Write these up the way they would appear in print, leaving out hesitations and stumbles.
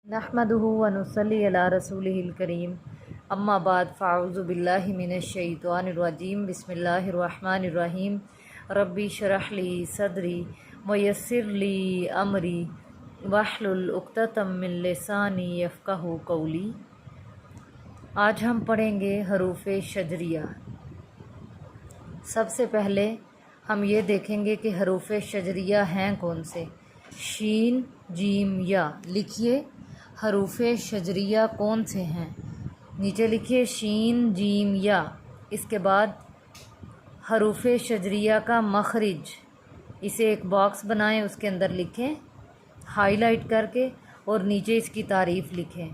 نحمدہ و نصلی علی رسولہ الکریم اما بعد فاعوذ باللہ من الشیطان الرجیم بسم اللہ الرحمن الرحیم ربی اشرح لی صدری ویسر لی امری واحلل عقدۃ من لسانی یفقہوا قولی۔ آج ہم پڑھیں گے حروف شجریہ۔ سب سے پہلے ہم یہ دیکھیں گے کہ حروف شجریہ ہیں کون سے۔ شین، جیم، یا۔ لکھیے حروف شجریہ کون سے ہیں، نیچے لکھیے شین، جیم، یا۔ اس کے بعد حروف شجریہ کا مخرج، اسے ایک باکس بنائیں، اس کے اندر لکھیں ہائی لائٹ کر کے، اور نیچے اس کی تعریف لکھیں۔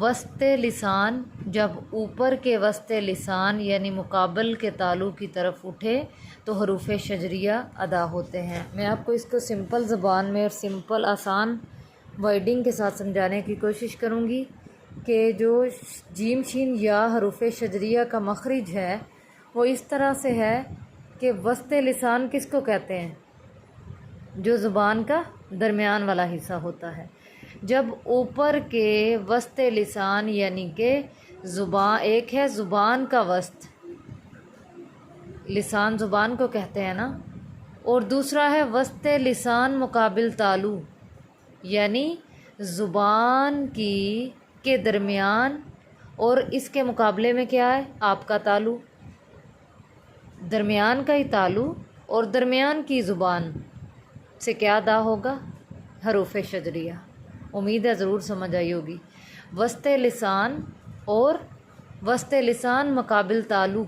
وسط لسان، جب اوپر کے وسط لسان یعنی مقابل کے تالو کی طرف اٹھے تو حروف شجریہ ادا ہوتے ہیں۔ میں آپ کو اس کو سمپل زبان میں اور سمپل آسان ورڈنگ کے ساتھ سمجھانے کی کوشش کروں گی کہ جو جیم، شین، یا حروف شجریہ کا مخرج ہے وہ اس طرح سے ہے کہ وسط لسان کس کو کہتے ہیں؟ جو زبان کا درمیان والا حصہ ہوتا ہے۔ جب اوپر کے وسط لسان یعنی کہ زبان، ایک ہے زبان کا وسط، لسان زبان کو کہتے ہیں نا، اور دوسرا ہے وسط لسان مقابل تالو، یعنی زبان کے درمیان اور اس کے مقابلے میں کیا ہے؟ آپ کا تالو، درمیان کا ہی تالو اور درمیان کی زبان سے کیا ادا ہوگا؟ حروف شجریہ۔ امید ہے ضرور سمجھ آئی ہوگی۔ وسط لسان اور وسط لسان مقابل تالو،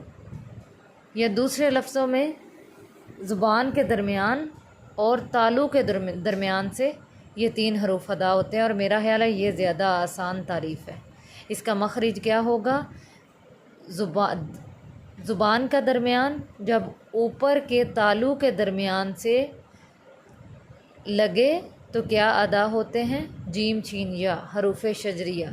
یا دوسرے لفظوں میں زبان کے درمیان اور تالو کے درمیان سے یہ تین حروف ادا ہوتے ہیں، اور میرا خیال ہے یہ زیادہ آسان تعریف ہے۔ اس کا مخرج کیا ہوگا؟ زبان کا درمیان جب اوپر کے تالو کے درمیان سے لگے تو کیا ادا ہوتے ہیں؟ جیم، شین، یا حروف شجریہ۔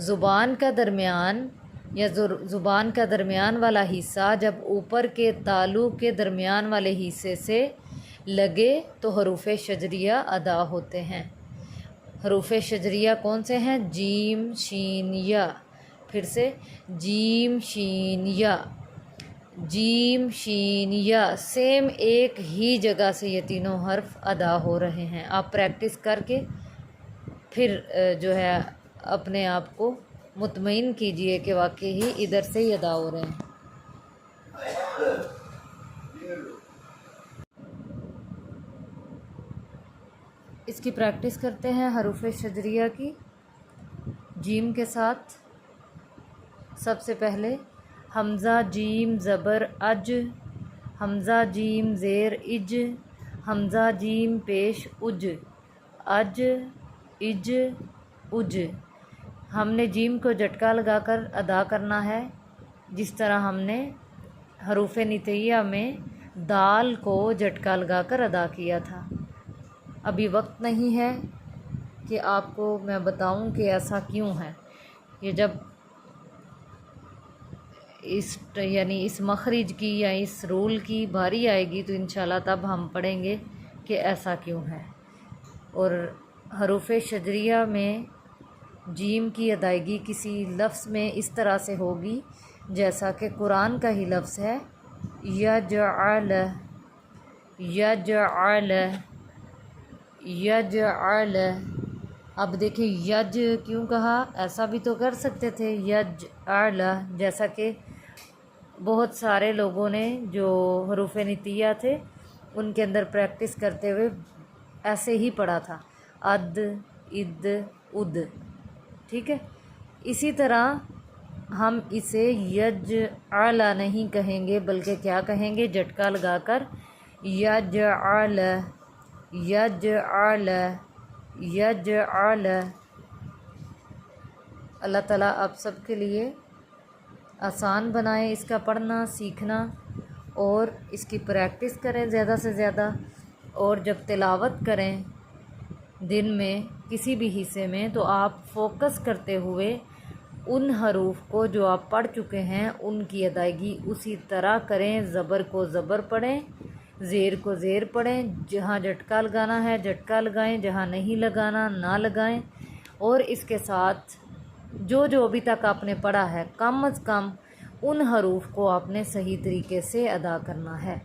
زبان کا درمیان یا زبان کا درمیان والا حصہ جب اوپر کے تالو کے درمیان والے حصے سے لگے تو حروف شجریہ ادا ہوتے ہیں۔ حروف شجریہ کون سے ہیں؟ جیم، شین، یا۔ پھر سے جیم، شین، یا، جیم، شین، یا، سیم ایک ہی جگہ سے یہ تینوں حرف ادا ہو رہے ہیں۔ آپ پریکٹس کر کے پھر جو ہے اپنے آپ کو مطمئن کیجئے کہ واقعی ہی ادھر سے ہی ادا ہو رہے ہیں۔ اس کی پریکٹس کرتے ہیں حروف شجریہ کی جیم کے ساتھ۔ سب سے پہلے حمزہ جیم زبر اج، حمزہ جیم زیر اج، حمزہ جیم پیش اج، اج، اج، اج۔ ہم نے جیم کو جھٹکا لگا کر ادا کرنا ہے، جس طرح ہم نے حروف نطیہ میں دال کو جھٹکا لگا کر ادا کیا تھا۔ ابھی وقت نہیں ہے کہ آپ کو میں بتاؤں کہ ایسا کیوں ہے۔ یہ جب اس مخرج کی یا اس رول کی باری آئے گی تو انشاءاللہ تب ہم پڑھیں گے کہ ایسا کیوں ہے۔ اور حروف شجریہ میں جیم کی ادائیگی کسی لفظ میں اس طرح سے ہوگی جیسا کہ قرآن کا ہی لفظ ہے یجعل، یجعل، یجعل۔ اب دیکھیں یج کیوں کہا؟ ایسا بھی تو کر سکتے تھے یجعل، جیسا کہ بہت سارے لوگوں نے جو حروف نطیہ تھے ان کے اندر پریکٹس کرتے ہوئے ایسے ہی پڑھا تھا، اد، اد، اد۔ ٹھیک ہے، اسی طرح ہم اسے یجعل نہیں کہیں گے بلکہ کیا کہیں گے؟ جھٹکا لگا کر یجعل، یجعل، یجعل۔ اللہ تعالیٰ آپ سب کے لیے آسان بنائے اس کا پڑھنا، سیکھنا، اور اس کی پریکٹس کریں زیادہ سے زیادہ، اور جب تلاوت کریں دن میں کسی بھی حصے میں تو آپ فوکس کرتے ہوئے ان حروف کو جو آپ پڑھ چکے ہیں ان کی ادائیگی اسی طرح کریں۔ زبر کو زبر پڑھیں، زیر کو زیر پڑھیں، جہاں جھٹکا لگانا ہے جھٹکا لگائیں، جہاں نہیں لگانا نہ لگائیں، اور اس کے ساتھ جو ابھی تک آپ نے پڑھا ہے کم از کم ان حروف کو آپ نے صحیح طریقے سے ادا کرنا ہے۔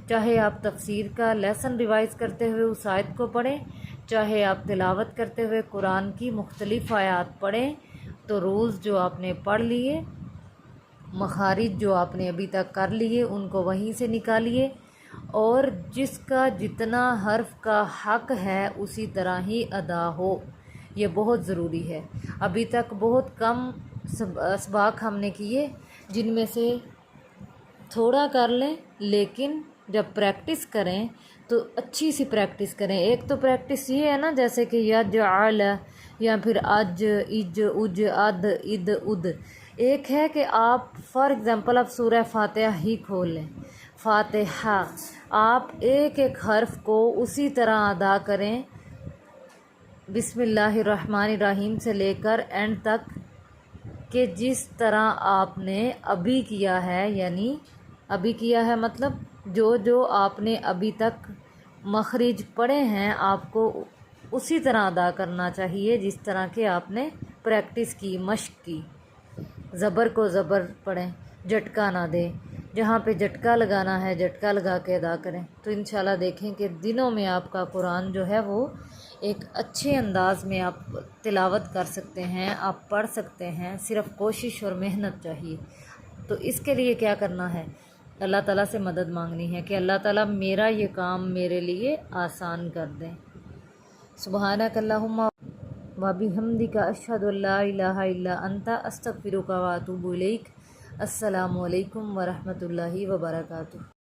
چاہے آپ تفسیر کا لیسن ریوائز کرتے ہوئے اس آیت کو پڑھیں، چاہے آپ تلاوت کرتے ہوئے قرآن کی مختلف آیات پڑھیں، تو رولز جو آپ نے پڑھ لیے، مخارج جو آپ نے ابھی تک کر لیے ان کو وہیں سے نکالیے، اور جس کا جتنا حرف کا حق ہے اسی طرح ہی ادا ہو، یہ بہت ضروری ہے۔ ابھی تک بہت کم اسباق ہم نے کیے جن میں سے تھوڑا کر لیں، لیکن جب پریکٹس کریں تو اچھی سی پریکٹس کریں۔ ایک تو پریکٹس یہ ہے نا، جیسے کہ یجعل یا پھر اج اج اج اد اد اد، ایک ہے کہ آپ فار ایگزامپل آپ سورہ فاتحہ ہی کھول لیں، فاتحہ، آپ ایک ایک حرف کو اسی طرح ادا کریں، بسم اللہ الرحمن الرحیم سے لے کر اینڈ تک، کہ جس طرح آپ نے ابھی کیا ہے، یعنی ابھی کیا ہے مطلب جو آپ نے ابھی تک مخرج پڑھے ہیں آپ کو اسی طرح ادا کرنا چاہیے جس طرح کہ آپ نے پریکٹس کی، مشق کی۔ زبر کو زبر پڑھیں، جھٹکا نہ دیں، جہاں پہ جھٹکا لگانا ہے جھٹکا لگا کے ادا کریں، تو انشاءاللہ دیکھیں کہ دنوں میں آپ کا قرآن جو ہے وہ ایک اچھے انداز میں آپ تلاوت کر سکتے ہیں، آپ پڑھ سکتے ہیں۔ صرف کوشش اور محنت چاہیے۔ تو اس کے لیے کیا کرنا ہے؟ اللہ تعالیٰ سے مدد مانگنی ہے کہ اللہ تعالیٰ میرا یہ کام میرے لیے آسان کر دیں۔ سبحانک اللہم وبحمدک اشہد ان لا الہ الا انت استغفرک واتوب الیک۔ السلام علیکم ورحمۃ اللہ وبرکاتہ۔